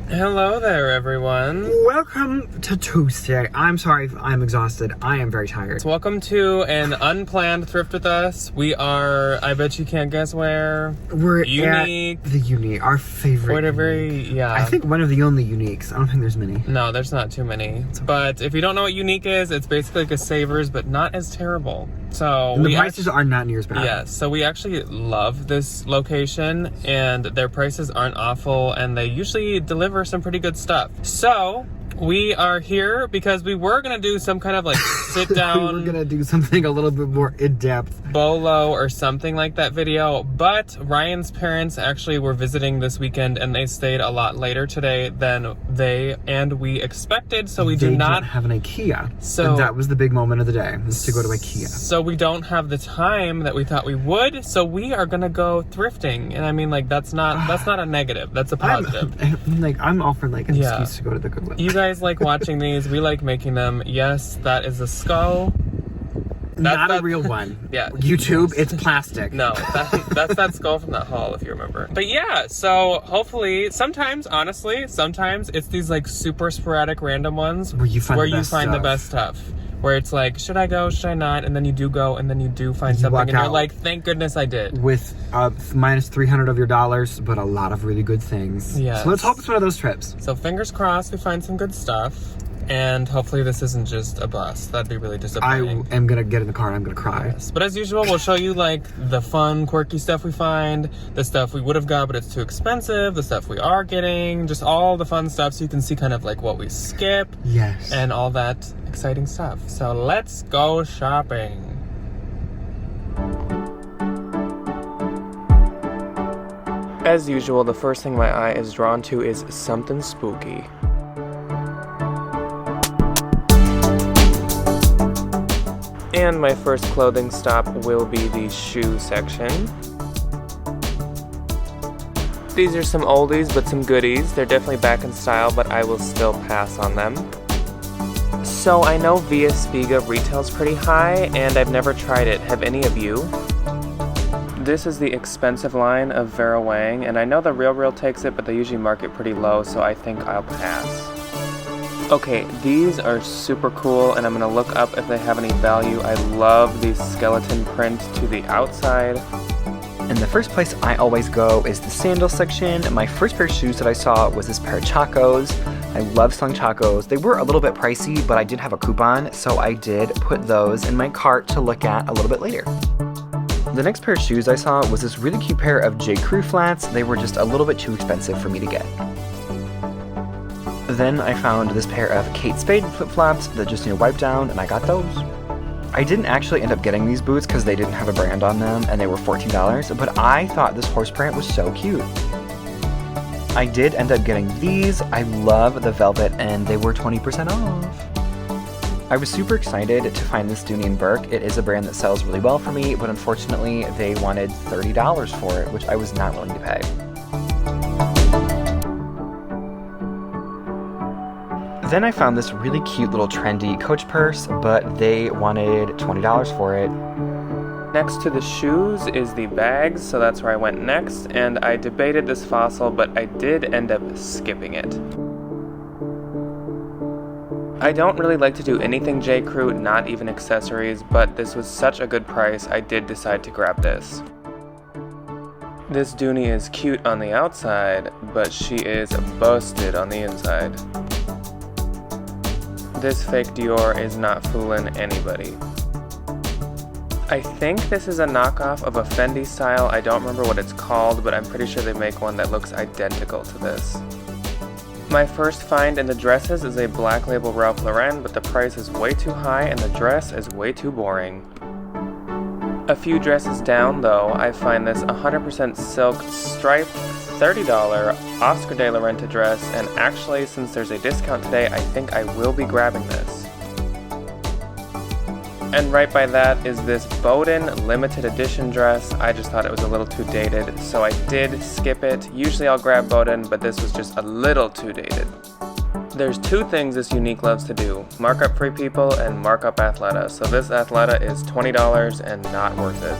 Hello there, everyone. Welcome to Tuesday. I'm sorry if I'm exhausted. I am very tired. So welcome to an unplanned thrift with us. We are, I bet you can't guess where. We're Unique. at the Unique, our favorite. Whatever, Unique. yeah. I think one of the only Uniques. I don't think there's many. No, there's not too many. But if you don't know what Unique is, it's basically like a Savers, but not as terrible. So And the prices are not near as bad. Yes, so we actually love this location, and their prices aren't awful, and they usually deliver some pretty good stuff. So we are here because we were gonna do some kind of like sit down. We were gonna do something a little bit more in depth, bolo or something like that video, but Ryan's parents actually were visiting this weekend, and they stayed a lot later today than they and we expected. So we did not have an IKEA. So and that was the big moment of the day, was to go to IKEA. So we don't have the time that we thought we would. So we are gonna go thrifting, and I mean, like, that's not a negative. That's a positive. I'm offering like an excuse to go to the Goodwill. You guys like watching these. We like making them. Yes, that is a skull. Not a real one. Yeah. YouTube, it's plastic. No, that's that skull from that haul, if you remember. But yeah, so hopefully, sometimes it's these like super sporadic random ones where you find the best stuff. Where it's like, should I go, should I not? And then you do go, and then you do find something, and you're like, thank goodness I did. With minus $300 of your dollars, but a lot of really good things. Yeah. So let's hope it's one of those trips. So fingers crossed we find some good stuff. And hopefully this isn't just a bust. That'd be really disappointing. I am going to get in the car and I'm going to cry. Yes. But as usual, we'll show you like the fun, quirky stuff we find, the stuff we would have got but it's too expensive, the stuff we are getting, just all the fun stuff so you can see kind of like what we skip. Yes. And all that exciting stuff. So let's go shopping. As usual, the first thing my eye is drawn to is something spooky. And my first clothing stop will be the shoe section. These are some oldies but some goodies. They're definitely back in style, but I will still pass on them. So I know Via Spiga retails pretty high, and I've never tried it. Have any of you? This is the expensive line of Vera Wang, and I know the Real takes it, but they usually mark it pretty low, so I think I'll pass. Okay, these are super cool, and I'm gonna look up if they have any value. I love the skeleton print to the outside. And the first place I always go is the sandal section. My first pair of shoes that I saw was this pair of Chacos. I love selling Chacos. They were a little bit pricey, but I did have a coupon, so I did put those in my cart to look at a little bit later. The next pair of shoes I saw was this really cute pair of J. Crew flats. They were just a little bit too expensive for me to get. Then I found this pair of Kate Spade flip-flops that just need to wipe down, and I got those. I didn't actually end up getting these boots because they didn't have a brand on them, and they were $14, but I thought this horse print was so cute. I did end up getting these. I love the velvet, and they were 20% off. I was super excited to find this Dooney & Bourke. It is a brand that sells really well for me, but unfortunately they wanted $30 for it, which I was not willing to pay. Then I found this really cute little trendy Coach purse, but they wanted $20 for it. Next to the shoes is the bags, so that's where I went next, and I debated this fossil, but I did end up skipping it. I don't really like to do anything J. Crew, not even accessories, but this was such a good price, I did decide to grab this. This Dooney is cute on the outside, but she is busted on the inside. This fake Dior is not fooling anybody. I think this is a knockoff of a Fendi style. I don't remember what it's called, but I'm pretty sure they make one that looks identical to this. My first find in the dresses is a black label Ralph Lauren, but the price is way too high and the dress is way too boring. A few dresses down though, I find this 100% silk striped $30 Oscar de la Renta dress, and actually since there's a discount today, I think I will be grabbing this. And right by that is this Bowden limited edition dress. I just thought it was a little too dated, so I did skip it. Usually I'll grab Bowden, but this was just a little too dated. There's two things this Unique loves to do: mark up Free People and mark up Athleta. So this Athleta is $20 and not worth it.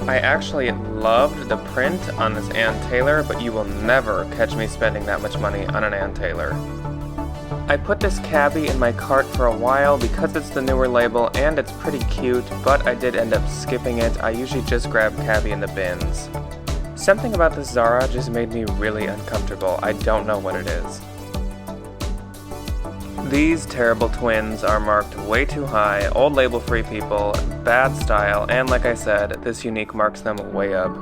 I actually loved the print on this Ann Taylor, but you will never catch me spending that much money on an Ann Taylor. I put this cabbie in my cart for a while because it's the newer label and it's pretty cute, but I did end up skipping it. I usually just grab cabbie in the bins. Something about this Zara just made me really uncomfortable. I don't know what it is. These terrible twins are marked way too high, old label free people, bad style, and like I said, this Unique marks them way up.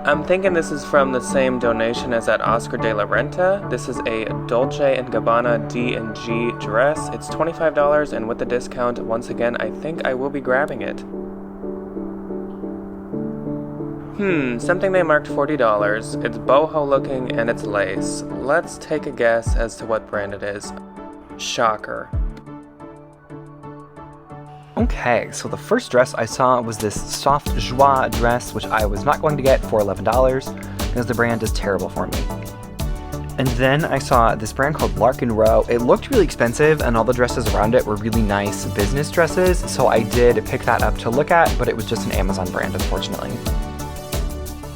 I'm thinking this is from the same donation as that Oscar de la Renta. This is a Dolce & Gabbana D&G dress. It's $25, and with the discount, once again, I think I will be grabbing it. Something they marked $40. It's boho looking and it's lace. Let's take a guess as to what brand it is. Shocker. Okay, so the first dress I saw was this Soft Joie dress, which I was not going to get for $11 because the brand is terrible for me. And then I saw this brand called Larkin Row. It looked really expensive and all the dresses around it were really nice business dresses, so I did pick that up to look at, but it was just an Amazon brand, unfortunately.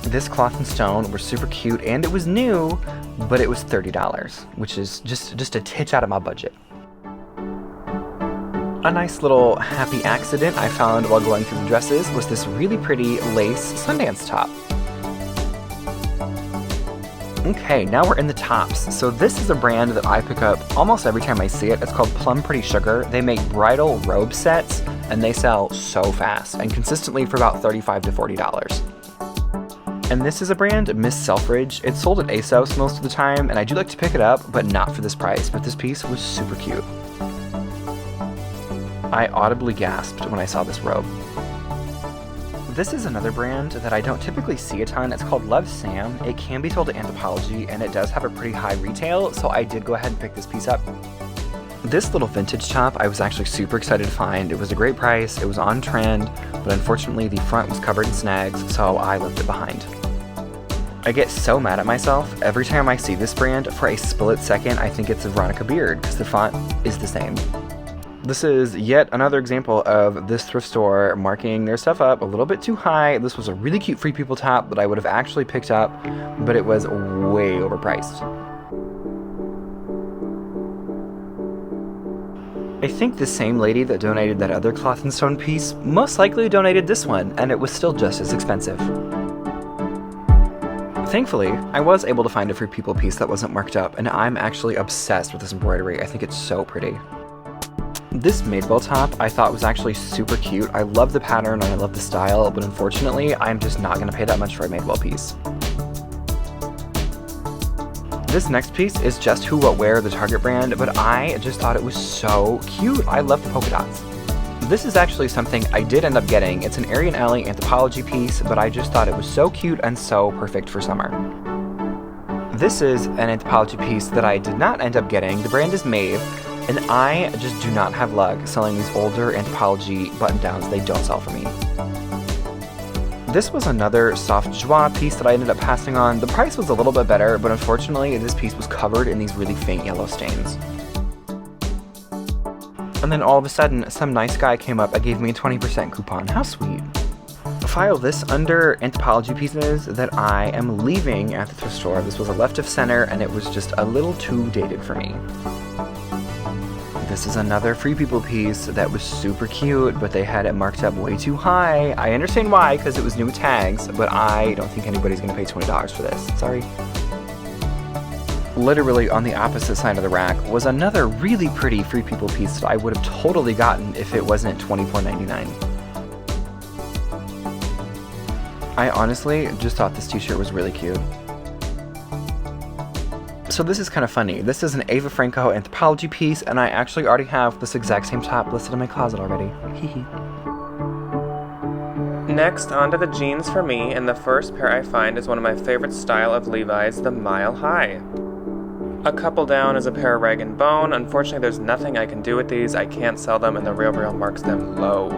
This Cloth & Stone were super cute and it was new, but it was $30, which is just a titch out of my budget. A nice little happy accident I found while going through the dresses was this really pretty lace Sundance top. Okay, now we're in the tops. So this is a brand that I pick up almost every time I see it. It's called Plum Pretty Sugar. They make bridal robe sets and they sell so fast and consistently for about $35 to $40. And this is a brand, Miss Selfridge. It's sold at ASOS most of the time, and I do like to pick it up, but not for this price. But this piece was super cute. I audibly gasped when I saw this robe. This is another brand that I don't typically see a ton. It's called Love Sam. It can be sold at Anthropologie, and it does have a pretty high retail, so I did go ahead and pick this piece up. This little vintage top I was actually super excited to find. It was a great price, it was on trend, but unfortunately the front was covered in snags, so I left it behind. I get so mad at myself every time I see this brand. For a split second I think it's a Veronica Beard because the font is the same. This is yet another example of this thrift store marking their stuff up a little bit too high. This was a really cute Free People top that I would have actually picked up, but it was way overpriced. I think the same lady that donated that other Cloth & Stone piece most likely donated this one, and it was still just as expensive. Thankfully, I was able to find a Free People piece that wasn't marked up, and I'm actually obsessed with this embroidery. I think it's so pretty. This Madewell top I thought was actually super cute. I love the pattern and I love the style, but unfortunately, I'm just not going to pay that much for a Madewell piece. This next piece is Just Who What Wear, the Target brand, but I just thought it was so cute. I love the polka dots. This is actually something I did end up getting. It's an Arian Alley Anthropologie piece, but I just thought it was so cute and so perfect for summer. This is an Anthropologie piece that I did not end up getting. The brand is Maeve, and I just do not have luck selling these older Anthropologie button-downs. They don't sell for me. This was another Soft Joie piece that I ended up passing on. The price was a little bit better, but unfortunately this piece was covered in these really faint yellow stains. And then all of a sudden, some nice guy came up and gave me a 20% coupon. How sweet. File this under Anthropologie pieces that I am leaving at the thrift store. This was a left of center and it was just a little too dated for me. This is another Free People piece that was super cute, but they had it marked up way too high. I understand why, because it was new tags, but I don't think anybody's going to pay $20 for this. Sorry. Literally on the opposite side of the rack was another really pretty Free People piece that I would have totally gotten if it wasn't $24.99. I honestly just thought this t-shirt was really cute. So this is kind of funny. This is an Ava Franco Anthropologie piece, and I actually already have this exact same top listed in my closet already. Next, onto the jeans for me, and the first pair I find is one of my favorite style of Levi's, the Mile High. A couple down is a pair of Rag & Bone. Unfortunately, there's nothing I can do with these. I can't sell them, and the RealReal marks them low.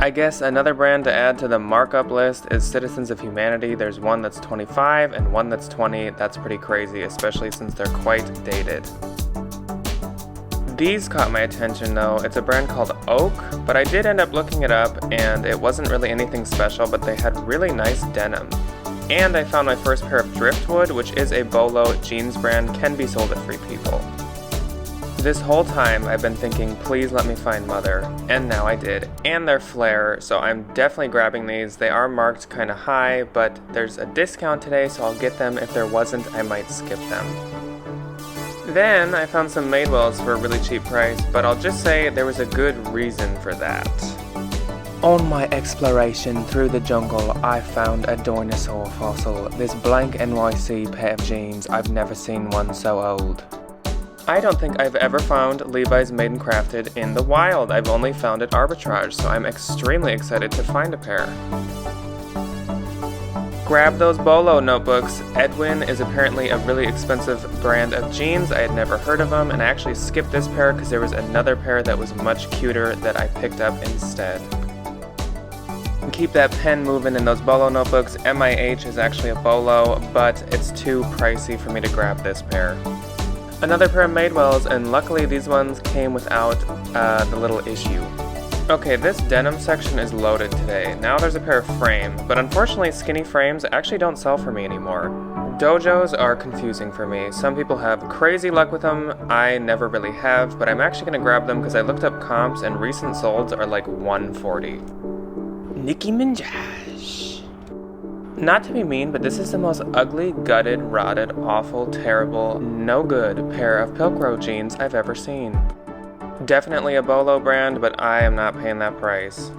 I guess another brand to add to the markup list is Citizens of Humanity. There's one that's 25 and one that's 20. That's pretty crazy, especially since they're quite dated. These caught my attention though. It's a brand called Oak, but I did end up looking it up and it wasn't really anything special, but they had really nice denim. And I found my first pair of Driftwood, which is a Bolo jeans brand, can be sold at Free People. This whole time I've been thinking, please let me find Mother, and now I did, and they're flare, so I'm definitely grabbing these. They are marked kind of high, but there's a discount today, so I'll get them. If there wasn't, I might skip them. Then I found some Madewells for a really cheap price, but I'll just say there was a good reason for that. On my exploration through the jungle, I found a dinosaur fossil, this blank NYC pair of jeans. I've never seen one so old. I don't think I've ever found Levi's Made and Crafted in the wild. I've only found it arbitrage, so I'm extremely excited to find a pair. Grab those Bolo notebooks. Edwin is apparently a really expensive brand of jeans. I had never heard of them, and I actually skipped this pair because there was another pair that was much cuter that I picked up instead. And keep that pen moving in those Bolo notebooks. MIH is actually a Bolo, but it's too pricey for me to grab this pair. Another pair of Madewells, and luckily these ones came without the little issue. Okay, this denim section is loaded today. Now there's a pair of frame, but unfortunately skinny frames actually don't sell for me anymore. Dojos are confusing for me. Some people have crazy luck with them. I never really have, but I'm actually gonna grab them because I looked up comps and recent solds are like $140. Nicki Minaj. Not to be mean, but this is the most ugly, gutted, rotted, awful, terrible, no good pair of Pilcrow jeans I've ever seen. Definitely a Bolo brand, but I am not paying that price.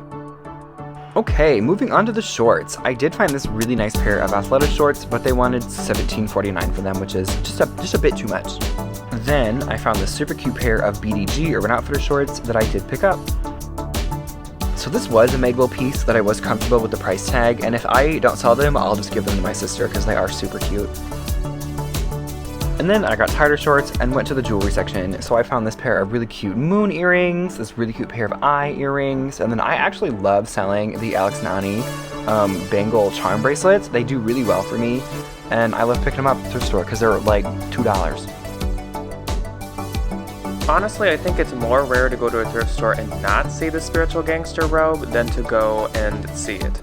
Okay, moving on to the shorts. I did find this really nice pair of athletic shorts, but they wanted $17.49 for them, which is just a bit too much. Then I found this super cute pair of BDG Urban Outfitters shorts that I did pick up. So this was a Madewell piece that I was comfortable with the price tag, and if I don't sell them, I'll just give them to my sister because they are super cute. And then I got tighter shorts and went to the jewelry section, so I found this pair of really cute moon earrings, this really cute pair of eye earrings, and then I actually love selling the Alex Nani bangle charm bracelets. They do really well for me, and I love picking them up at the thrift store because they're like $2. Honestly, I think it's more rare to go to a thrift store and not see the spiritual gangster robe than to go and see it.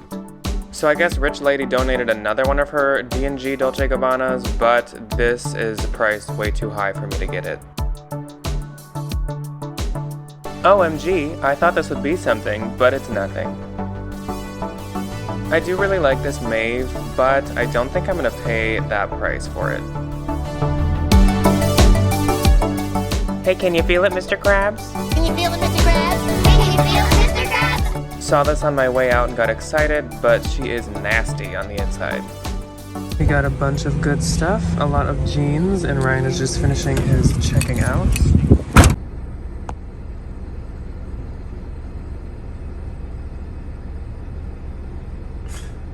So I guess Rich Lady donated another one of her D&G Dolce & Gabbanas, but this is priced way too high for me to get it. OMG, I thought this would be something, but it's nothing. I do really like this Maeve, but I don't think I'm gonna pay that price for it. Hey, can you feel it, Mr. Krabs? Can you feel it, Mr. Krabs? Hey, can you feel it, Mr. Krabs? Saw this on my way out and got excited, but she is nasty on the inside. We got a bunch of good stuff, a lot of jeans, and Ryan is just finishing his checking out.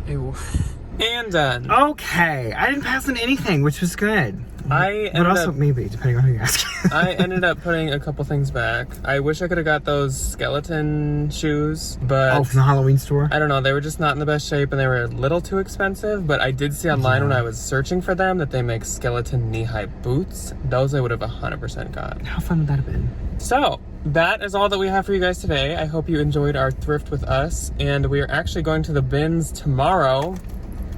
Ew. And done. Okay, I didn't pass on anything, which was good. But also maybe, depending on who you ask. I ended up putting a couple things back. I wish I could have got those skeleton shoes, but... Oh, from the Halloween store? I don't know, they were just not in the best shape and they were a little too expensive, but I did see online when I was searching for them that they make skeleton knee-high boots. Those I would have 100% got. How fun would that have been? So, that is all that we have for you guys today. I hope you enjoyed our thrift with us, and we are actually going to the bins tomorrow.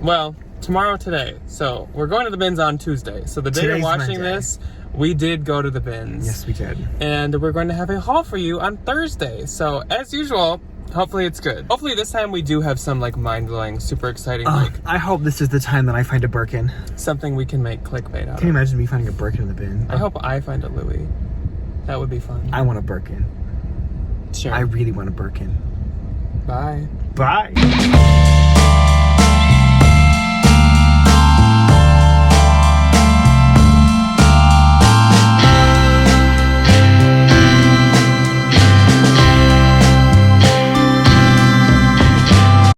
Well, tomorrow today. So we're going to the bins on Tuesday. So the day you're watching this, we did go to the bins. Yes, we did. And we're going to have a haul for you on Thursday. So as usual, hopefully it's good. Hopefully this time we do have some like mind-blowing, super exciting I hope this is the time that I find a Birkin. something we can make clickbait out Can you of. imagine me finding a Birkin in the bin? I hope I find a Louis. That would be fun. I want a Birkin. Sure. I really want a Birkin. Bye. Bye.